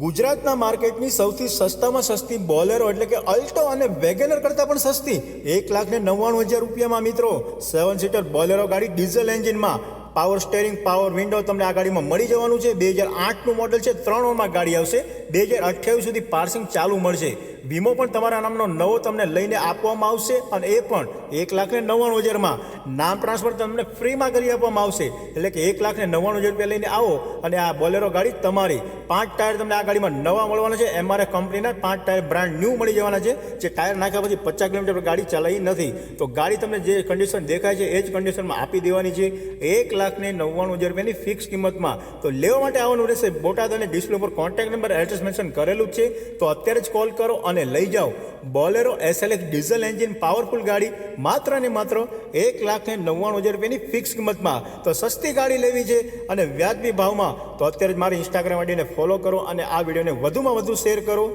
ગુજરાતના માર્કેટની સૌથી સસ્તામાં સસ્તી બોલેરો એટલે કે અલ્ટો અને વેગેનર કરતાં પણ સસ્તી 1,99,000 રૂપિયામાં મિત્રો 7 સીટર બોલેરો ગાડી ડીઝલ એન્જિનમાં પાવર સ્ટેરિંગ પાવર વિન્ડો તમને આ ગાડીમાં મળી જવાનું છે। 2008નું મોડલ છે, 3 ઓરમાં ગાડી આવશે। 2028 સુધી પાર્સિંગ ચાલુ મળશે। વીમો પણ તમારા નામનો નવો તમને લઈને આપવામાં આવશે અને એ પણ 1,99,000માં। નામ ટ્રાન્સફર તમને ફ્રીમાં કરી આપવામાં આવશે, એટલે કે 1,99,000 રૂપિયા લઈને આવો અને આ બોલેરો ગાડી તમારી। 5 ટાયર તમને આ ગાડીમાં નવા મળવાના છે, MRF કંપનીના 5 ટાયર બ્રાન્ડ ન્યૂ મળી જવાના છે, જે ટાયર નાખ્યા પછી 50 કિલોમીટર ગાડી ચલાવી નથી। તો ગાડી તમને જે કન્ડિશન દેખાય છે એ જ કન્ડિશનમાં આપી દેવાની છે 1,99,000 રૂપિયાની ફિક્સ કિંમતમાં। તો લેવા માટે આવવાનું રહેશે બોટાદ અને ડિસ્પ્લે પર કોન્ટેક્ટ નંબર એડ્રેસ મેન્શન કરેલું જ છે, તો અત્યારે જ કોલ કરો અને લઈ જાઓ Bolero SLX diesel engine powerful ગાડી માત્ર ને માત્ર 1,99,000 રૂપિયાની ફિક્સ કિંમતમાં। તો સસ્તી ગાડી લેવી છે અને વ્યાજબી ભાવમાં, તો અત્યારે જ મારી ઇન્સ્ટાગ્રામ આઈડીને ફોલો કરો અને આ વિડીયોને વધુમાં વધુ શેર કરો।